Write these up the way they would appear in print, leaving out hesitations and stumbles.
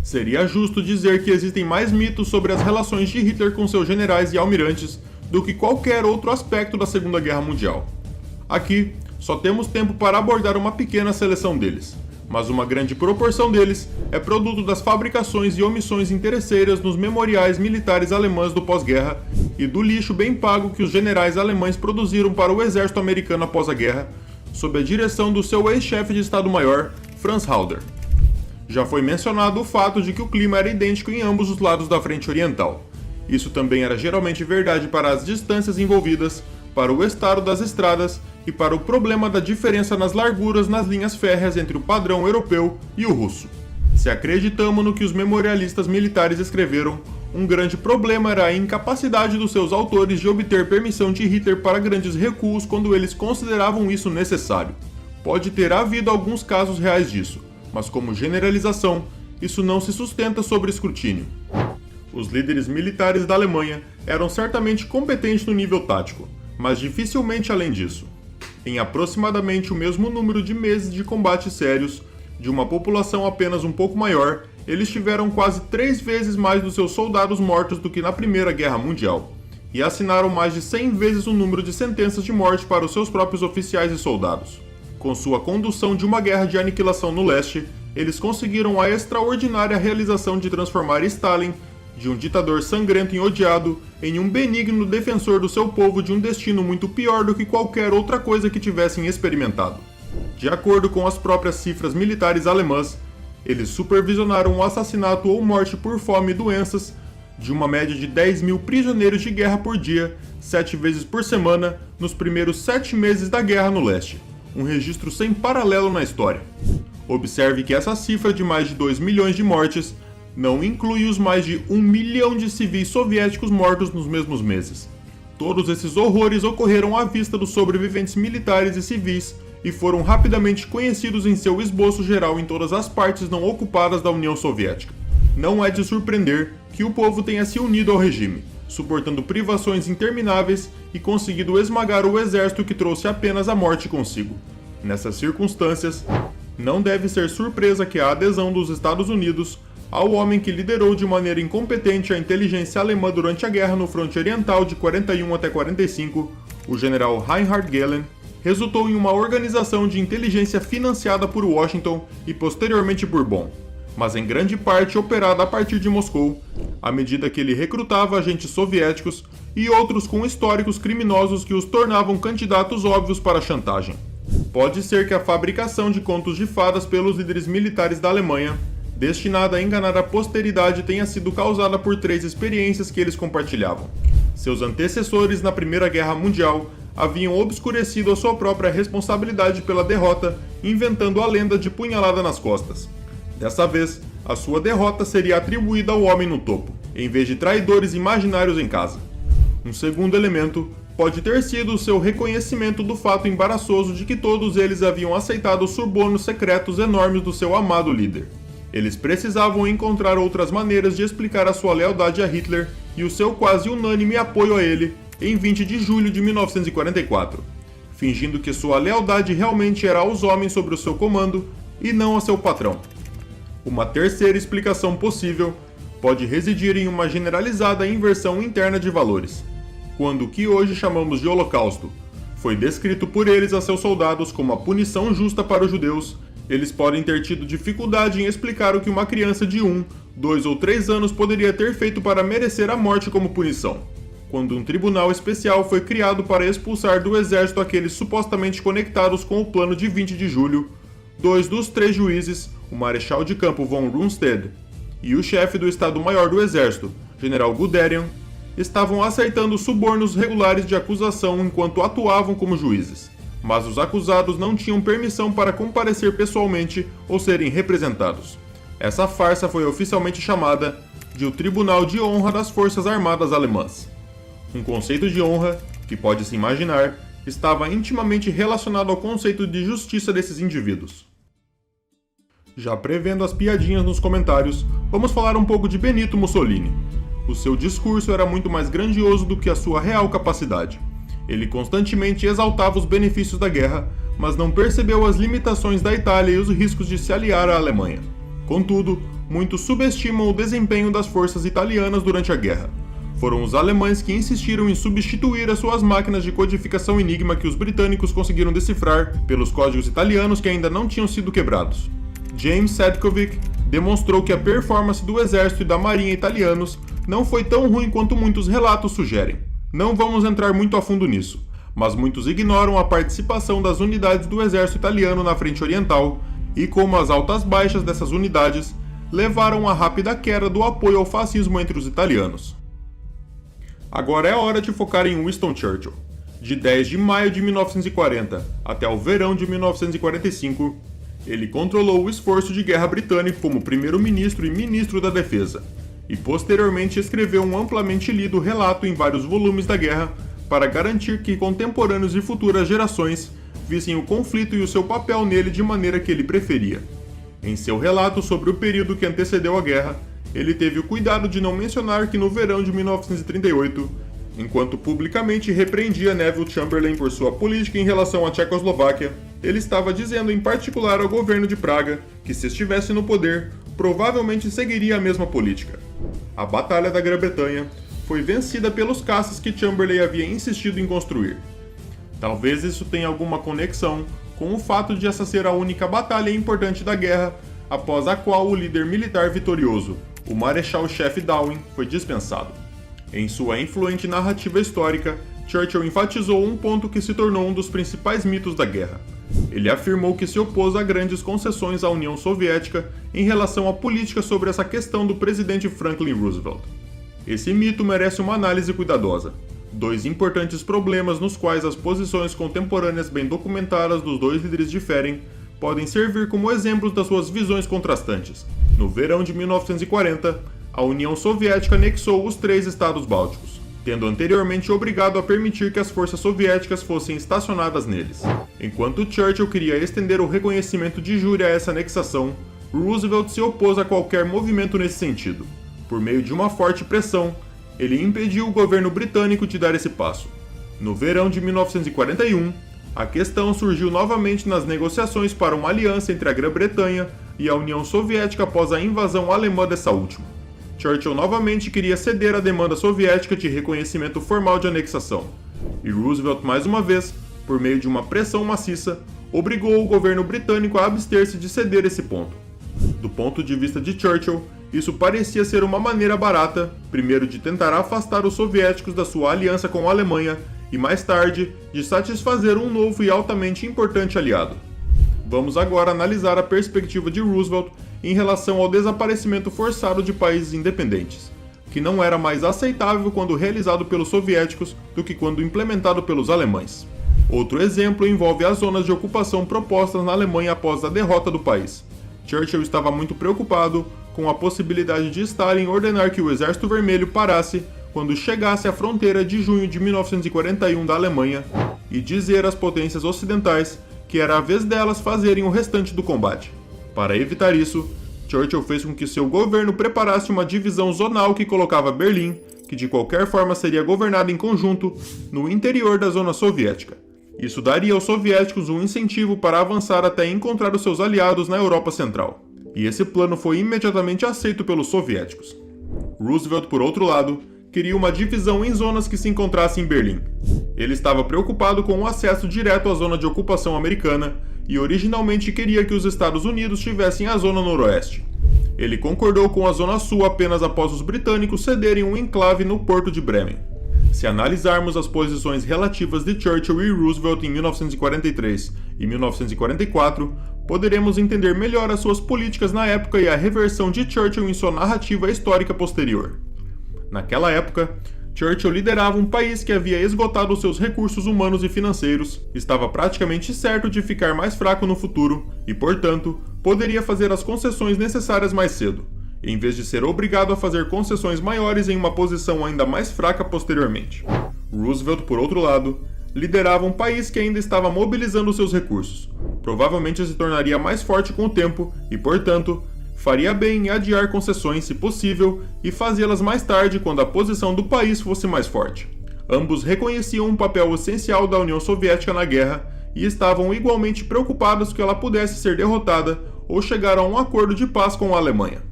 Seria justo dizer que existem mais mitos sobre as relações de Hitler com seus generais e almirantes do que qualquer outro aspecto da Segunda Guerra Mundial. Aqui, só temos tempo para abordar uma pequena seleção deles, mas uma grande proporção deles é produto das fabricações e omissões interesseiras nos memoriais militares alemães do pós-guerra e do lixo bem pago que os generais alemães produziram para o exército americano após a guerra, sob a direção do seu ex-chefe de Estado-Maior, Franz Halder. Já foi mencionado o fato de que o clima era idêntico em ambos os lados da frente oriental. Isso também era geralmente verdade para as distâncias envolvidas, para o estado das estradas e para o problema da diferença nas larguras nas linhas férreas entre o padrão europeu e o russo. Se acreditamos no que os memorialistas militares escreveram, um grande problema era a incapacidade dos seus autores de obter permissão de Hitler para grandes recuos quando eles consideravam isso necessário. Pode ter havido alguns casos reais disso, mas como generalização, isso não se sustenta sobre escrutínio. Os líderes militares da Alemanha eram certamente competentes no nível tático, mas dificilmente além disso. Em aproximadamente o mesmo número de meses de combate sérios, de uma população apenas um pouco maior, eles tiveram quase 3 vezes mais dos seus soldados mortos do que na Primeira Guerra Mundial, e assinaram mais de 100 vezes o número de sentenças de morte para os seus próprios oficiais e soldados. Com sua condução de uma guerra de aniquilação no leste, eles conseguiram a extraordinária realização de transformar Stalin, de um ditador sangrento e odiado, em um benigno defensor do seu povo de um destino muito pior do que qualquer outra coisa que tivessem experimentado. De acordo com as próprias cifras militares alemãs, eles supervisionaram o assassinato ou morte por fome e doenças de uma média de 10 mil prisioneiros de guerra por dia, 7 vezes por semana, nos primeiros 7 meses da guerra no leste. Um registro sem paralelo na história. Observe que essa cifra de mais de 2 milhões de mortes não inclui os mais de 1 milhão de civis soviéticos mortos nos mesmos meses. Todos esses horrores ocorreram à vista dos sobreviventes militares e civis e foram rapidamente conhecidos em seu esboço geral em todas as partes não ocupadas da União Soviética. Não é de surpreender que o povo tenha se unido ao regime, suportando privações intermináveis e conseguido esmagar o exército que trouxe apenas a morte consigo. Nessas circunstâncias, não deve ser surpresa que a adesão dos Estados Unidos ao homem que liderou de maneira incompetente a inteligência alemã durante a guerra no fronte oriental de 41 até 45, o general Reinhard Gehlen, resultou em uma organização de inteligência financiada por Washington e posteriormente por Bonn, mas em grande parte operada a partir de Moscou, à medida que ele recrutava agentes soviéticos e outros com históricos criminosos que os tornavam candidatos óbvios para a chantagem. Pode ser que a fabricação de contos de fadas pelos líderes militares da Alemanha, destinada a enganar a posteridade, tenha sido causada por 3 experiências que eles compartilhavam. Seus antecessores na Primeira Guerra Mundial haviam obscurecido a sua própria responsabilidade pela derrota, inventando a lenda de punhalada nas costas. Dessa vez, a sua derrota seria atribuída ao homem no topo, em vez de traidores imaginários em casa. Um segundo elemento pode ter sido o seu reconhecimento do fato embaraçoso de que todos eles haviam aceitado os subornos secretos enormes do seu amado líder. Eles precisavam encontrar outras maneiras de explicar a sua lealdade a Hitler e o seu quase unânime apoio a ele em 20 de julho de 1944, fingindo que sua lealdade realmente era aos homens sob o seu comando e não a seu patrão. Uma terceira explicação possível pode residir em uma generalizada inversão interna de valores. Quando o que hoje chamamos de Holocausto foi descrito por eles a seus soldados como a punição justa para os judeus, eles podem ter tido dificuldade em explicar o que uma criança de 1, 2 ou 3 anos poderia ter feito para merecer a morte como punição, quando um tribunal especial foi criado para expulsar do exército aqueles supostamente conectados com o plano de 20 de julho, 2 dos 3 juízes, o marechal de campo von Rundstedt e o chefe do Estado-Maior do Exército, general Guderian, estavam aceitando subornos regulares de acusação enquanto atuavam como juízes, mas os acusados não tinham permissão para comparecer pessoalmente ou serem representados. Essa farsa foi oficialmente chamada de o Tribunal de Honra das Forças Armadas Alemãs. Um conceito de honra, que pode-se imaginar, estava intimamente relacionado ao conceito de justiça desses indivíduos. Já prevendo as piadinhas nos comentários, vamos falar um pouco de Benito Mussolini. O seu discurso era muito mais grandioso do que a sua real capacidade. Ele constantemente exaltava os benefícios da guerra, mas não percebeu as limitações da Itália e os riscos de se aliar à Alemanha. Contudo, muitos subestimam o desempenho das forças italianas durante a guerra. Foram os alemães que insistiram em substituir as suas máquinas de codificação Enigma que os britânicos conseguiram decifrar pelos códigos italianos que ainda não tinham sido quebrados. James Sadkovic demonstrou que a performance do exército e da marinha italianos não foi tão ruim quanto muitos relatos sugerem. Não vamos entrar muito a fundo nisso, mas muitos ignoram a participação das unidades do exército italiano na frente oriental e como as altas baixas dessas unidades levaram à rápida queda do apoio ao fascismo entre os italianos. Agora é hora de focar em Winston Churchill. De 10 de maio de 1940 até o verão de 1945, ele controlou o esforço de guerra britânico como primeiro-ministro e ministro da defesa, e posteriormente escreveu um amplamente lido relato em vários volumes da guerra para garantir que contemporâneos e futuras gerações vissem o conflito e o seu papel nele de maneira que ele preferia. Em seu relato sobre o período que antecedeu a guerra, ele teve o cuidado de não mencionar que no verão de 1938, enquanto publicamente repreendia Neville Chamberlain por sua política em relação à Tchecoslováquia, ele estava dizendo em particular ao governo de Praga que, se estivesse no poder, provavelmente seguiria a mesma política. A Batalha da Grã-Bretanha foi vencida pelos caças que Chamberlain havia insistido em construir. Talvez isso tenha alguma conexão com o fato de essa ser a única batalha importante da guerra, após a qual o líder militar vitorioso, o Marechal-Chefe Downing, foi dispensado. Em sua influente narrativa histórica, Churchill enfatizou um ponto que se tornou um dos principais mitos da guerra. Ele afirmou que se opôs a grandes concessões à União Soviética em relação à política sobre essa questão do presidente Franklin Roosevelt. Esse mito merece uma análise cuidadosa. Dois importantes problemas nos quais as posições contemporâneas bem documentadas dos dois líderes diferem podem servir como exemplos das suas visões contrastantes. No verão de 1940, a União Soviética anexou os 3 estados bálticos, tendo anteriormente obrigado a permitir que as forças soviéticas fossem estacionadas neles. Enquanto Churchill queria estender o reconhecimento de jure a essa anexação, Roosevelt se opôs a qualquer movimento nesse sentido. Por meio de uma forte pressão, ele impediu o governo britânico de dar esse passo. No verão de 1941, a questão surgiu novamente nas negociações para uma aliança entre a Grã-Bretanha e a União Soviética após a invasão alemã dessa última. Churchill novamente queria ceder à demanda soviética de reconhecimento formal de anexação, e Roosevelt, mais uma vez, por meio de uma pressão maciça, obrigou o governo britânico a abster-se de ceder esse ponto. Do ponto de vista de Churchill, isso parecia ser uma maneira barata, primeiro de tentar afastar os soviéticos da sua aliança com a Alemanha e, mais tarde, de satisfazer um novo e altamente importante aliado. Vamos agora analisar a perspectiva de Roosevelt em relação ao desaparecimento forçado de países independentes, que não era mais aceitável quando realizado pelos soviéticos do que quando implementado pelos alemães. Outro exemplo envolve as zonas de ocupação propostas na Alemanha após a derrota do país. Churchill estava muito preocupado com a possibilidade de Stalin ordenar que o Exército Vermelho parasse quando chegasse à fronteira de junho de 1941 da Alemanha e dizer às potências ocidentais que era a vez delas fazerem o restante do combate. Para evitar isso, Churchill fez com que seu governo preparasse uma divisão zonal que colocava Berlim, que de qualquer forma seria governada em conjunto, no interior da zona soviética. Isso daria aos soviéticos um incentivo para avançar até encontrar os seus aliados na Europa Central. E esse plano foi imediatamente aceito pelos soviéticos. Roosevelt, por outro lado, queria uma divisão em zonas que se encontrassem em Berlim. Ele estava preocupado com o acesso direto à zona de ocupação americana e originalmente queria que os Estados Unidos tivessem a zona noroeste. Ele concordou com a zona sul apenas após os britânicos cederem um enclave no porto de Bremen. Se analisarmos as posições relativas de Churchill e Roosevelt em 1943 e 1944, poderemos entender melhor as suas políticas na época e a reversão de Churchill em sua narrativa histórica posterior. Naquela época, Churchill liderava um país que havia esgotado seus recursos humanos e financeiros, estava praticamente certo de ficar mais fraco no futuro e, portanto, poderia fazer as concessões necessárias mais cedo, em vez de ser obrigado a fazer concessões maiores em uma posição ainda mais fraca posteriormente. Roosevelt, por outro lado, liderava um país que ainda estava mobilizando seus recursos, provavelmente se tornaria mais forte com o tempo e, portanto, faria bem em adiar concessões se possível e fazê-las mais tarde quando a posição do país fosse mais forte. Ambos reconheciam um papel essencial da União Soviética na guerra e estavam igualmente preocupados que ela pudesse ser derrotada ou chegar a um acordo de paz com a Alemanha.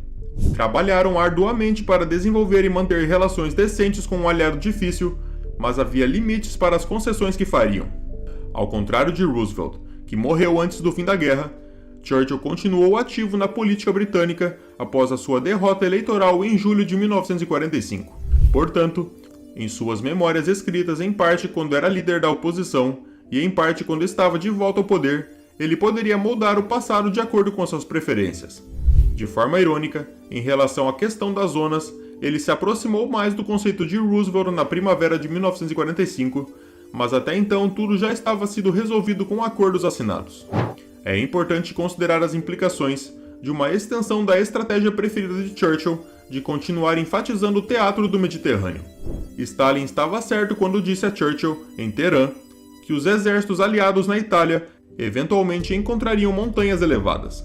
Trabalharam arduamente para desenvolver e manter relações decentes com um aliado difícil, mas havia limites para as concessões que fariam. Ao contrário de Roosevelt, que morreu antes do fim da guerra, Churchill continuou ativo na política britânica após a sua derrota eleitoral em julho de 1945. Portanto, em suas memórias escritas em parte quando era líder da oposição e em parte quando estava de volta ao poder, ele poderia moldar o passado de acordo com suas preferências. De forma irônica, em relação à questão das zonas, ele se aproximou mais do conceito de Roosevelt na primavera de 1945, mas até então tudo já estava sido resolvido com acordos assinados. É importante considerar as implicações de uma extensão da estratégia preferida de Churchill de continuar enfatizando o teatro do Mediterrâneo. Stalin estava certo quando disse a Churchill, em Teherã, que os exércitos aliados na Itália eventualmente encontrariam montanhas elevadas.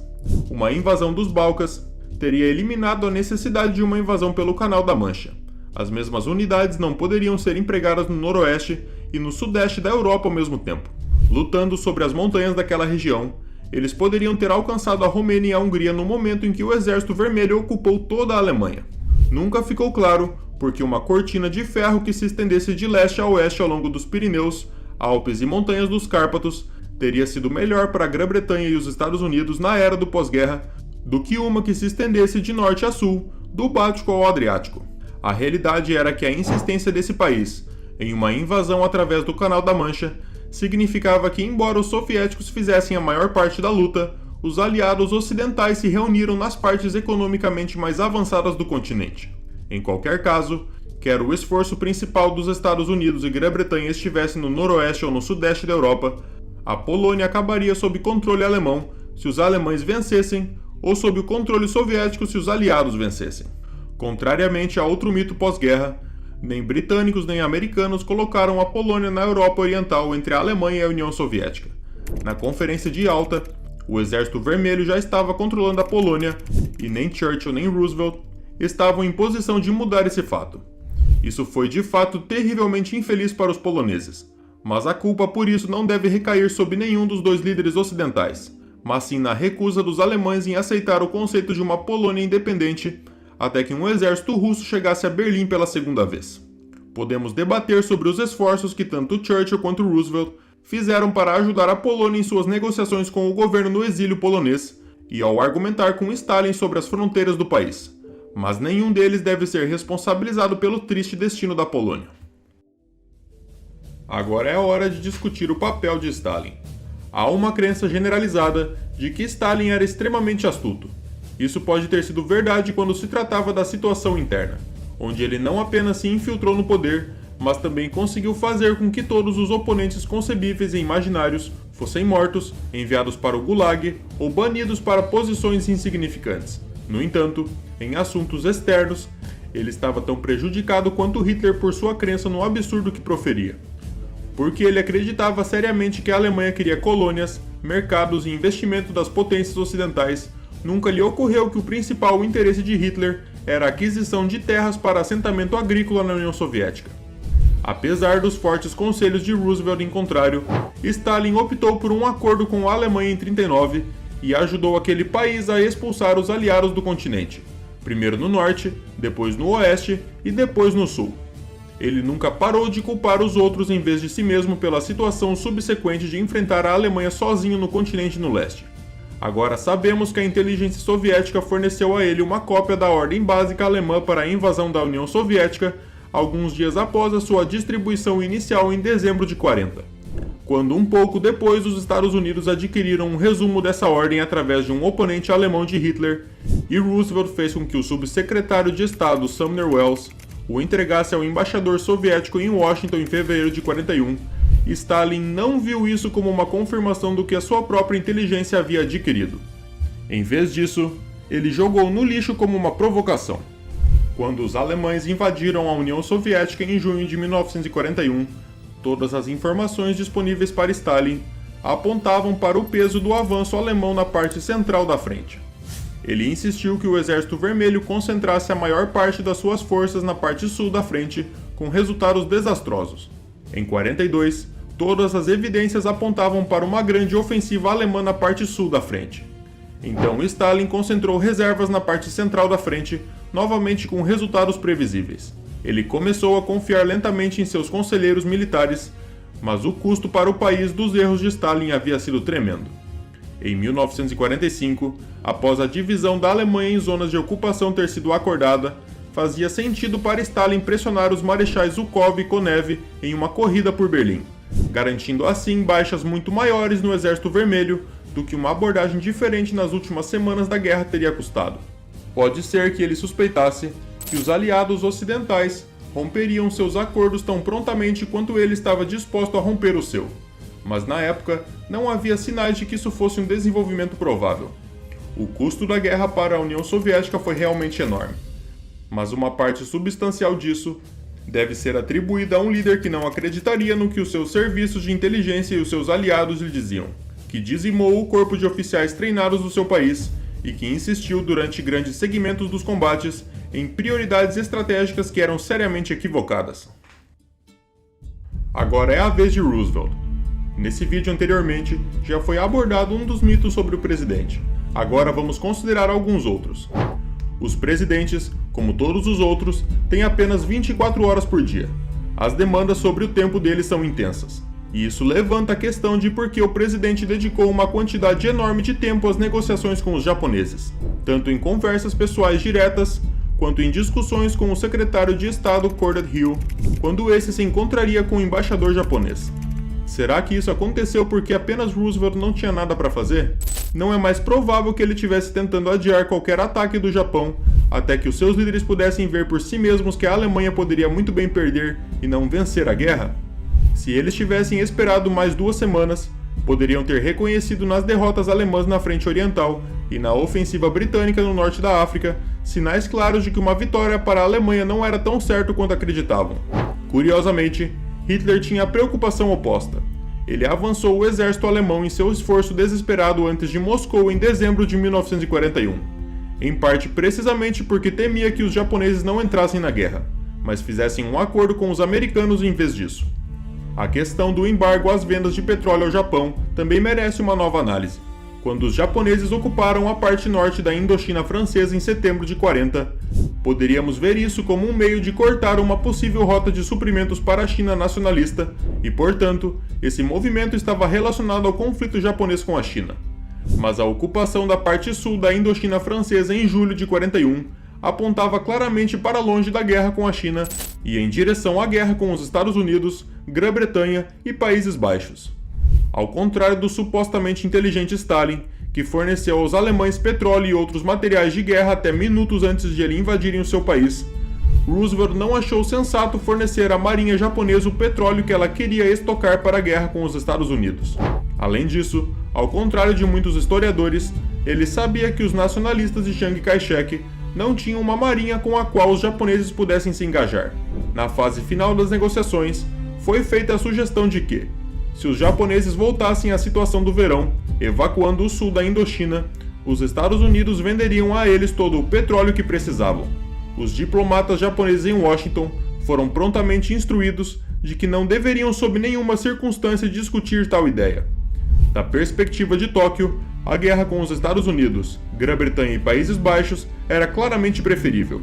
Uma invasão dos Balcãs teria eliminado a necessidade de uma invasão pelo Canal da Mancha. As mesmas unidades não poderiam ser empregadas no noroeste e no sudeste da Europa ao mesmo tempo. Lutando sobre as montanhas daquela região, eles poderiam ter alcançado a Romênia e a Hungria no momento em que o Exército Vermelho ocupou toda a Alemanha. Nunca ficou claro porque uma cortina de ferro que se estendesse de leste a oeste ao longo dos Pirineus, Alpes e montanhas dos Cárpatos teria sido melhor para a Grã-Bretanha e os Estados Unidos na era do pós-guerra do que uma que se estendesse de norte a sul, do Báltico ao Adriático. A realidade era que a insistência desse país em uma invasão através do Canal da Mancha significava que, embora os soviéticos fizessem a maior parte da luta, os aliados ocidentais se reuniram nas partes economicamente mais avançadas do continente. Em qualquer caso, quer o esforço principal dos Estados Unidos e Grã-Bretanha estivesse no noroeste ou no sudeste da Europa, a Polônia acabaria sob controle alemão se os alemães vencessem ou sob o controle soviético se os aliados vencessem. Contrariamente a outro mito pós-guerra, nem britânicos nem americanos colocaram a Polônia na Europa Oriental entre a Alemanha e a União Soviética. Na Conferência de Yalta, o Exército Vermelho já estava controlando a Polônia e nem Churchill nem Roosevelt estavam em posição de mudar esse fato. Isso foi de fato terrivelmente infeliz para os poloneses, mas a culpa por isso não deve recair sobre nenhum dos dois líderes ocidentais, mas sim na recusa dos alemães em aceitar o conceito de uma Polônia independente até que um exército russo chegasse a Berlim pela segunda vez. Podemos debater sobre os esforços que tanto Churchill quanto Roosevelt fizeram para ajudar a Polônia em suas negociações com o governo no exílio polonês e ao argumentar com Stalin sobre as fronteiras do país, mas nenhum deles deve ser responsabilizado pelo triste destino da Polônia. Agora é a hora de discutir o papel de Stalin. Há uma crença generalizada de que Stalin era extremamente astuto. Isso pode ter sido verdade quando se tratava da situação interna, onde ele não apenas se infiltrou no poder, mas também conseguiu fazer com que todos os oponentes concebíveis e imaginários fossem mortos, enviados para o Gulag ou banidos para posições insignificantes. No entanto, em assuntos externos, ele estava tão prejudicado quanto Hitler por sua crença no absurdo que proferia. Porque ele acreditava seriamente que a Alemanha queria colônias, mercados e investimento das potências ocidentais, nunca lhe ocorreu que o principal interesse de Hitler era a aquisição de terras para assentamento agrícola na União Soviética. Apesar dos fortes conselhos de Roosevelt em contrário, Stalin optou por um acordo com a Alemanha em 1939 e ajudou aquele país a expulsar os aliados do continente, primeiro no norte, depois no oeste e depois no sul. Ele nunca parou de culpar os outros em vez de si mesmo pela situação subsequente de enfrentar a Alemanha sozinho no continente no leste. Agora sabemos que a inteligência soviética forneceu a ele uma cópia da ordem básica alemã para a invasão da União Soviética alguns dias após a sua distribuição inicial em dezembro de 40, quando um pouco depois os Estados Unidos adquiriram um resumo dessa ordem através de um oponente alemão de Hitler, e Roosevelt fez com que o subsecretário de Estado Sumner Welles o entregasse ao embaixador soviético em Washington em fevereiro de 41. Stalin não viu isso como uma confirmação do que a sua própria inteligência havia adquirido. Em vez disso, ele jogou no lixo como uma provocação. Quando os alemães invadiram a União Soviética em junho de 1941, todas as informações disponíveis para Stalin apontavam para o peso do avanço alemão na parte central da frente. Ele insistiu que o Exército Vermelho concentrasse a maior parte das suas forças na parte sul da frente, com resultados desastrosos. Em 42, todas as evidências apontavam para uma grande ofensiva alemã na parte sul da frente. Então Stalin concentrou reservas na parte central da frente, novamente com resultados previsíveis. Ele começou a confiar lentamente em seus conselheiros militares, mas o custo para o país dos erros de Stalin havia sido tremendo. Em 1945, após a divisão da Alemanha em zonas de ocupação ter sido acordada, fazia sentido para Stalin pressionar os marechais Zhukov e Konev em uma corrida por Berlim, garantindo assim baixas muito maiores no Exército Vermelho do que uma abordagem diferente nas últimas semanas da guerra teria custado. Pode ser que ele suspeitasse que os aliados ocidentais romperiam seus acordos tão prontamente quanto ele estava disposto a romper o seu, mas na época não havia sinais de que isso fosse um desenvolvimento provável. O custo da guerra para a União Soviética foi realmente enorme, mas uma parte substancial disso deve ser atribuída a um líder que não acreditaria no que os seus serviços de inteligência e os seus aliados lhe diziam, que dizimou o corpo de oficiais treinados do seu país e que insistiu durante grandes segmentos dos combates em prioridades estratégicas que eram seriamente equivocadas. Agora é a vez de Roosevelt. Nesse vídeo anteriormente, já foi abordado um dos mitos sobre o presidente. Agora vamos considerar alguns outros. Os presidentes, como todos os outros, têm apenas 24 horas por dia. As demandas sobre o tempo deles são intensas. E isso levanta a questão de por que o presidente dedicou uma quantidade enorme de tempo às negociações com os japoneses, tanto em conversas pessoais diretas, quanto em discussões com o secretário de Estado Cordell Hull, quando esse se encontraria com o embaixador japonês. Será que isso aconteceu porque apenas Roosevelt não tinha nada para fazer? Não é mais provável que ele estivesse tentando adiar qualquer ataque do Japão até que os seus líderes pudessem ver por si mesmos que a Alemanha poderia muito bem perder e não vencer a guerra? Se eles tivessem esperado mais 2 semanas, poderiam ter reconhecido nas derrotas alemãs na frente oriental e na ofensiva britânica no norte da África sinais claros de que uma vitória para a Alemanha não era tão certo quanto acreditavam. Curiosamente, Hitler tinha a preocupação oposta. Ele avançou o exército alemão em seu esforço desesperado antes de Moscou em dezembro de 1941, em parte precisamente porque temia que os japoneses não entrassem na guerra, mas fizessem um acordo com os americanos em vez disso. A questão do embargo às vendas de petróleo ao Japão também merece uma nova análise. Quando os japoneses ocuparam a parte norte da Indochina francesa em setembro de 40, poderíamos ver isso como um meio de cortar uma possível rota de suprimentos para a China nacionalista e, portanto, esse movimento estava relacionado ao conflito japonês com a China. Mas a ocupação da parte sul da Indochina francesa em julho de 41 apontava claramente para longe da guerra com a China e em direção à guerra com os Estados Unidos, Grã-Bretanha e Países Baixos. Ao contrário do supostamente inteligente Stalin, que forneceu aos alemães petróleo e outros materiais de guerra até minutos antes de eles invadirem o seu país, Roosevelt não achou sensato fornecer à marinha japonesa o petróleo que ela queria estocar para a guerra com os Estados Unidos. Além disso, ao contrário de muitos historiadores, ele sabia que os nacionalistas de Chiang Kai-shek não tinham uma marinha com a qual os japoneses pudessem se engajar. Na fase final das negociações, foi feita a sugestão de que, se os japoneses voltassem à situação do verão, evacuando o sul da Indochina, os Estados Unidos venderiam a eles todo o petróleo que precisavam. Os diplomatas japoneses em Washington foram prontamente instruídos de que não deveriam sob nenhuma circunstância discutir tal ideia. Da perspectiva de Tóquio, a guerra com os Estados Unidos, Grã-Bretanha e Países Baixos era claramente preferível.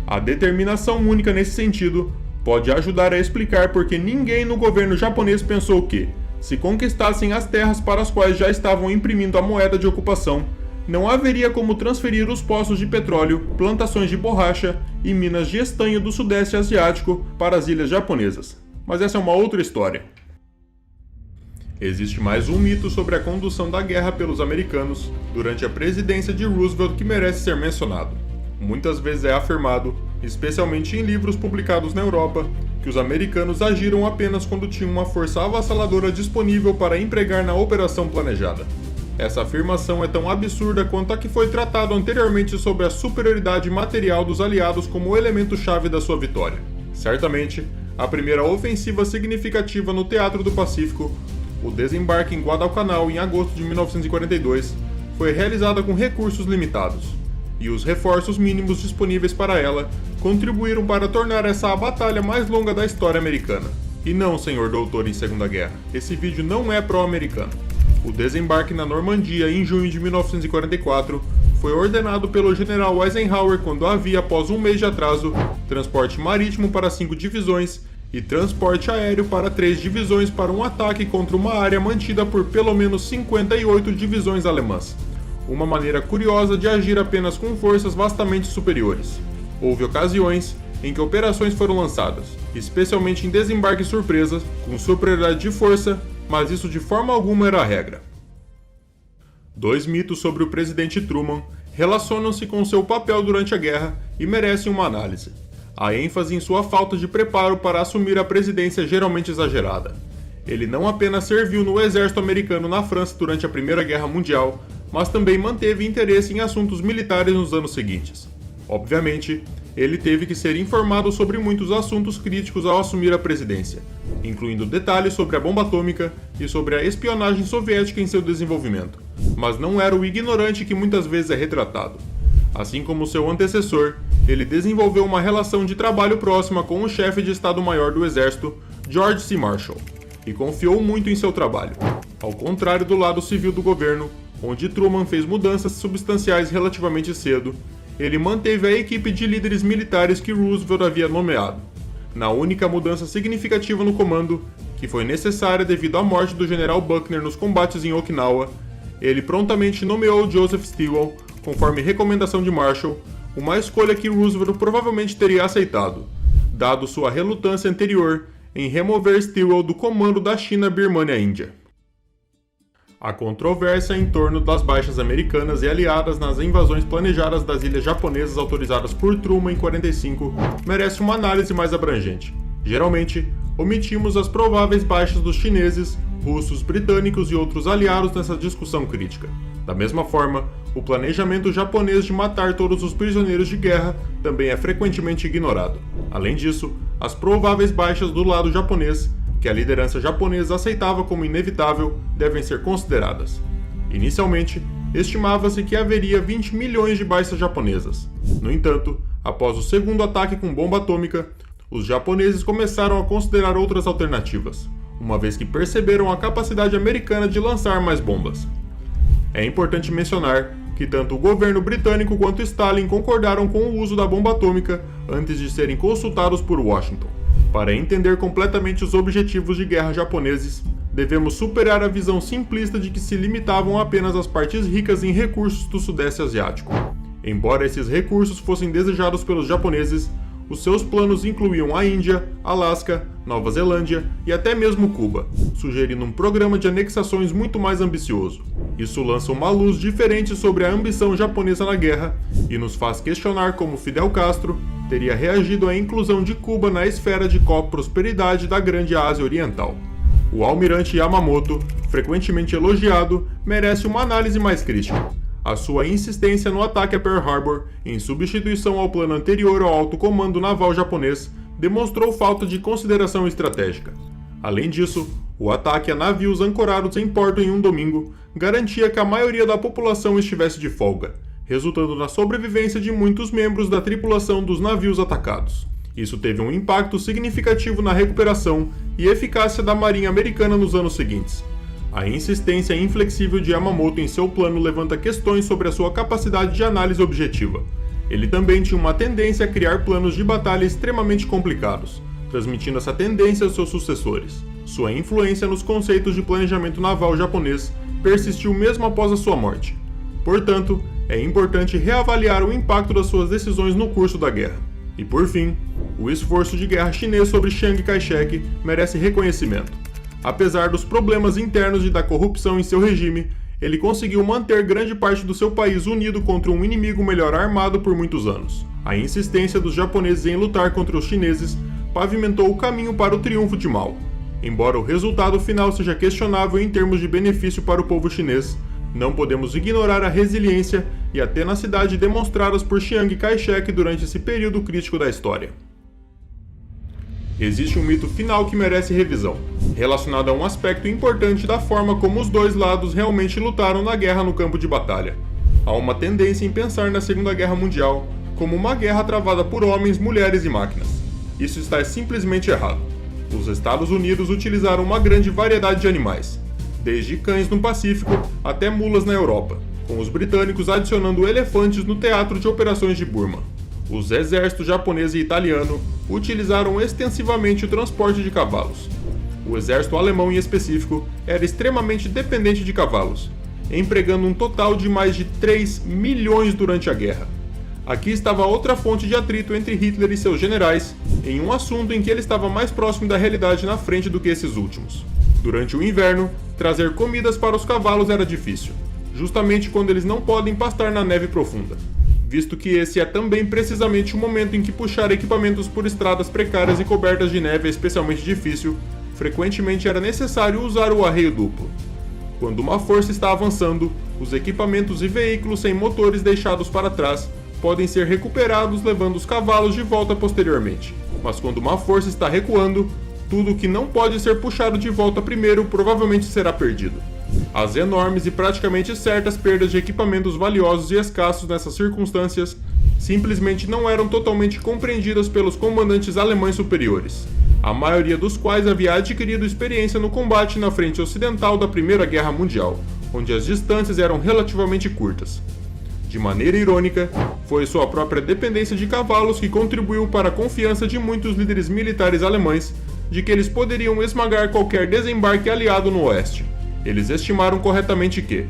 A determinação única nesse sentido pode ajudar a explicar por que ninguém no governo japonês pensou que, se conquistassem as terras para as quais já estavam imprimindo a moeda de ocupação, não haveria como transferir os poços de petróleo, plantações de borracha e minas de estanho do Sudeste Asiático para as ilhas japonesas. Mas essa é uma outra história. Existe mais um mito sobre a condução da guerra pelos americanos durante a presidência de Roosevelt que merece ser mencionado. Muitas vezes é afirmado, especialmente em livros publicados na Europa, que os americanos agiram apenas quando tinham uma força avassaladora disponível para empregar na operação planejada. Essa afirmação é tão absurda quanto a que foi tratado anteriormente sobre a superioridade material dos aliados como elemento-chave da sua vitória. Certamente, a primeira ofensiva significativa no Teatro do Pacífico, o desembarque em Guadalcanal em agosto de 1942, foi realizada com recursos limitados, e os reforços mínimos disponíveis para ela contribuíram para tornar essa a batalha mais longa da história americana. E não, senhor doutor em Segunda Guerra, esse vídeo não é pró-americano. O desembarque na Normandia em junho de 1944 foi ordenado pelo general Eisenhower quando havia, após um mês de atraso, transporte marítimo para 5 divisões e transporte aéreo para 3 divisões para um ataque contra uma área mantida por pelo menos 58 divisões alemãs. Uma maneira curiosa de agir apenas com forças vastamente superiores. Houve ocasiões em que operações foram lançadas, especialmente em desembarques surpresas, com superioridade de força, mas isso de forma alguma era a regra. 2 mitos sobre o presidente Truman relacionam-se com seu papel durante a guerra e merecem uma análise. A ênfase em sua falta de preparo para assumir a presidência é geralmente exagerada. Ele não apenas serviu no exército americano na França durante a Primeira Guerra Mundial, mas também manteve interesse em assuntos militares nos anos seguintes. Obviamente, ele teve que ser informado sobre muitos assuntos críticos ao assumir a presidência, incluindo detalhes sobre a bomba atômica e sobre a espionagem soviética em seu desenvolvimento, mas não era o ignorante que muitas vezes é retratado. Assim como seu antecessor, ele desenvolveu uma relação de trabalho próxima com o chefe de Estado-Maior do Exército, George C. Marshall, e confiou muito em seu trabalho, ao contrário do lado civil do governo, onde Truman fez mudanças substanciais relativamente cedo. Ele manteve a equipe de líderes militares que Roosevelt havia nomeado, na única mudança significativa no comando, que foi necessária devido à morte do general Buckner nos combates em Okinawa. Ele prontamente nomeou Joseph Stilwell, conforme recomendação de Marshall, uma escolha que Roosevelt provavelmente teria aceitado, dado sua relutância anterior em remover Stilwell do comando da China, Birmania e Índia. A controvérsia em torno das baixas americanas e aliadas nas invasões planejadas das ilhas japonesas autorizadas por Truman em 1945 merece uma análise mais abrangente. Geralmente, omitimos as prováveis baixas dos chineses, russos, britânicos e outros aliados nessa discussão crítica. Da mesma forma, o planejamento japonês de matar todos os prisioneiros de guerra também é frequentemente ignorado. Além disso, as prováveis baixas do lado japonês, que a liderança japonesa aceitava como inevitável, devem ser consideradas. Inicialmente, estimava-se que haveria 20 milhões de baixas japonesas. No entanto, após o segundo ataque com bomba atômica, os japoneses começaram a considerar outras alternativas, uma vez que perceberam a capacidade americana de lançar mais bombas. É importante mencionar que tanto o governo britânico quanto Stalin concordaram com o uso da bomba atômica antes de serem consultados por Washington. Para entender completamente os objetivos de guerra japoneses, devemos superar a visão simplista de que se limitavam apenas às partes ricas em recursos do Sudeste Asiático. Embora esses recursos fossem desejados pelos japoneses, os seus planos incluíam a Índia, Alasca, Nova Zelândia e até mesmo Cuba, sugerindo um programa de anexações muito mais ambicioso. Isso lança uma luz diferente sobre a ambição japonesa na guerra e nos faz questionar como Fidel Castro teria reagido à inclusão de Cuba na esfera de co-prosperidade da Grande Ásia Oriental. O almirante Yamamoto, frequentemente elogiado, merece uma análise mais crítica. A sua insistência no ataque a Pearl Harbor, em substituição ao plano anterior ao alto comando naval japonês, demonstrou falta de consideração estratégica. Além disso, o ataque a navios ancorados em porto em um domingo garantia que a maioria da população estivesse de folga, resultando na sobrevivência de muitos membros da tripulação dos navios atacados. Isso teve um impacto significativo na recuperação e eficácia da Marinha Americana nos anos seguintes. A insistência inflexível de Yamamoto em seu plano levanta questões sobre a sua capacidade de análise objetiva. Ele também tinha uma tendência a criar planos de batalha extremamente complicados, transmitindo essa tendência aos seus sucessores. Sua influência nos conceitos de planejamento naval japonês persistiu mesmo após a sua morte. Portanto, é importante reavaliar o impacto das suas decisões no curso da guerra. E por fim, o esforço de guerra chinês sobre Chiang Kai-shek merece reconhecimento. Apesar dos problemas internos e da corrupção em seu regime, ele conseguiu manter grande parte do seu país unido contra um inimigo melhor armado por muitos anos. A insistência dos japoneses em lutar contra os chineses pavimentou o caminho para o triunfo de Mao. Embora o resultado final seja questionável em termos de benefício para o povo chinês, não podemos ignorar a resiliência e a tenacidade demonstradas por Chiang Kai-shek durante esse período crítico da história. Existe um mito final que merece revisão, relacionado a um aspecto importante da forma como os dois lados realmente lutaram na guerra no campo de batalha. Há uma tendência em pensar na Segunda Guerra Mundial como uma guerra travada por homens, mulheres e máquinas. Isso está simplesmente errado. Os Estados Unidos utilizaram uma grande variedade de animais, desde cães no Pacífico até mulas na Europa, com os britânicos adicionando elefantes no teatro de operações de Burma. Os exércitos japonês e italiano utilizaram extensivamente o transporte de cavalos. O exército alemão, em específico, era extremamente dependente de cavalos, empregando um total de mais de 3 milhões durante a guerra. Aqui estava outra fonte de atrito entre Hitler e seus generais, em um assunto em que ele estava mais próximo da realidade na frente do que esses últimos. Durante o inverno, trazer comidas para os cavalos era difícil, justamente quando eles não podem pastar na neve profunda, visto que esse é também precisamente o momento em que puxar equipamentos por estradas precárias e cobertas de neve é especialmente difícil. Frequentemente era necessário usar o arreio duplo. Quando uma força está avançando, os equipamentos e veículos sem motores deixados para trás podem ser recuperados levando os cavalos de volta posteriormente. Mas quando uma força está recuando, tudo que não pode ser puxado de volta primeiro provavelmente será perdido. As enormes e praticamente certas perdas de equipamentos valiosos e escassos nessas circunstâncias simplesmente não eram totalmente compreendidas pelos comandantes alemães superiores, a maioria dos quais havia adquirido experiência no combate na frente ocidental da Primeira Guerra Mundial, onde as distâncias eram relativamente curtas. De maneira irônica, foi sua própria dependência de cavalos que contribuiu para a confiança de muitos líderes militares alemães de que eles poderiam esmagar qualquer desembarque aliado no oeste. Eles estimaram corretamente que,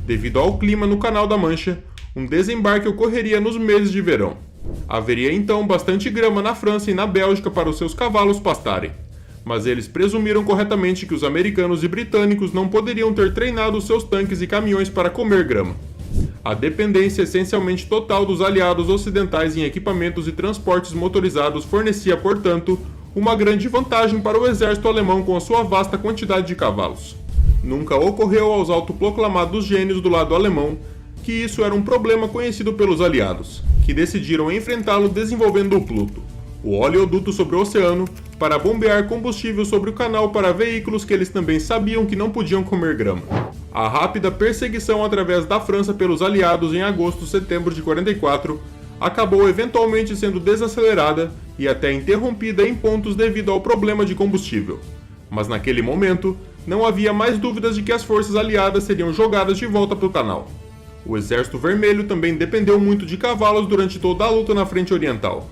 devido ao clima no Canal da Mancha, um desembarque ocorreria nos meses de verão. Haveria então bastante grama na França e na Bélgica para os seus cavalos pastarem, mas eles presumiram corretamente que os americanos e britânicos não poderiam ter treinado seus tanques e caminhões para comer grama. A dependência essencialmente total dos aliados ocidentais em equipamentos e transportes motorizados fornecia, portanto, uma grande vantagem para o exército alemão com a sua vasta quantidade de cavalos. Nunca ocorreu aos autoproclamados gênios do lado alemão que isso era um problema conhecido pelos aliados, que decidiram enfrentá-lo desenvolvendo o Pluto, o oleoduto sobre o oceano, para bombear combustível sobre o canal para veículos que eles também sabiam que não podiam comer grama. A rápida perseguição através da França pelos aliados em agosto-setembro de 44 acabou eventualmente sendo desacelerada e até interrompida em pontos devido ao problema de combustível. Mas naquele momento, não havia mais dúvidas de que as forças aliadas seriam jogadas de volta para o canal. O Exército Vermelho também dependeu muito de cavalos durante toda a luta na frente oriental.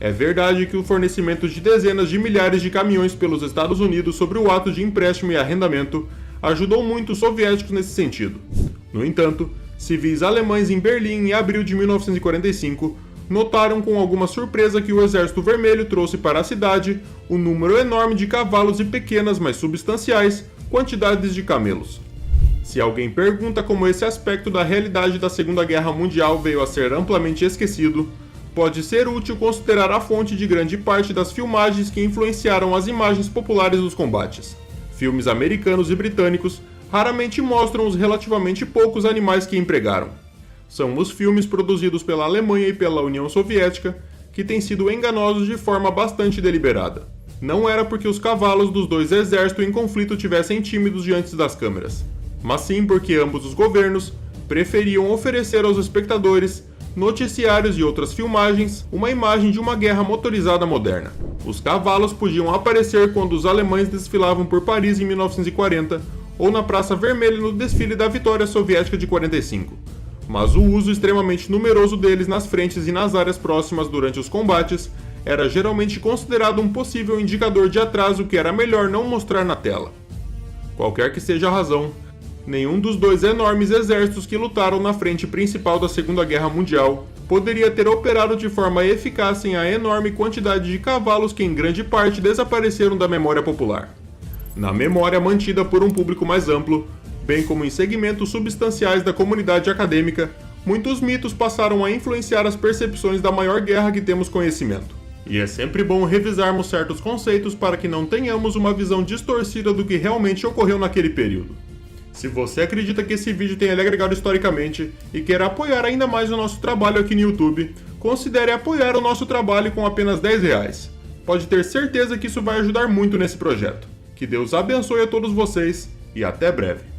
É verdade que o fornecimento de dezenas de milhares de caminhões pelos Estados Unidos sobre o ato de empréstimo e arrendamento ajudou muito os soviéticos nesse sentido. No entanto, civis alemães em Berlim em abril de 1945 notaram com alguma surpresa que o Exército Vermelho trouxe para a cidade um número enorme de cavalos e pequenas, mas substanciais, quantidades de camelos. Se alguém pergunta como esse aspecto da realidade da Segunda Guerra Mundial veio a ser amplamente esquecido, pode ser útil considerar a fonte de grande parte das filmagens que influenciaram as imagens populares dos combates. Filmes americanos e britânicos raramente mostram os relativamente poucos animais que empregaram. São os filmes produzidos pela Alemanha e pela União Soviética que têm sido enganosos de forma bastante deliberada. Não era porque os cavalos dos dois exércitos em conflito tivessem tímidos diante das câmeras, mas sim porque ambos os governos preferiam oferecer aos espectadores, noticiários e outras filmagens, uma imagem de uma guerra motorizada moderna. Os cavalos podiam aparecer quando os alemães desfilavam por Paris em 1940 ou na Praça Vermelha no desfile da vitória soviética de 45. Mas o uso extremamente numeroso deles nas frentes e nas áreas próximas durante os combates era geralmente considerado um possível indicador de atraso que era melhor não mostrar na tela. Qualquer que seja a razão, nenhum dos dois enormes exércitos que lutaram na frente principal da Segunda Guerra Mundial poderia ter operado de forma eficaz sem a enorme quantidade de cavalos que em grande parte desapareceram da memória popular. Na memória mantida por um público mais amplo, bem como em segmentos substanciais da comunidade acadêmica, muitos mitos passaram a influenciar as percepções da maior guerra que temos conhecimento. E é sempre bom revisarmos certos conceitos para que não tenhamos uma visão distorcida do que realmente ocorreu naquele período. Se você acredita que esse vídeo tenha lhe agregado historicamente e quer apoiar ainda mais o nosso trabalho aqui no YouTube, considere apoiar o nosso trabalho com apenas R$10. Pode ter certeza que isso vai ajudar muito nesse projeto. Que Deus abençoe a todos vocês e até breve.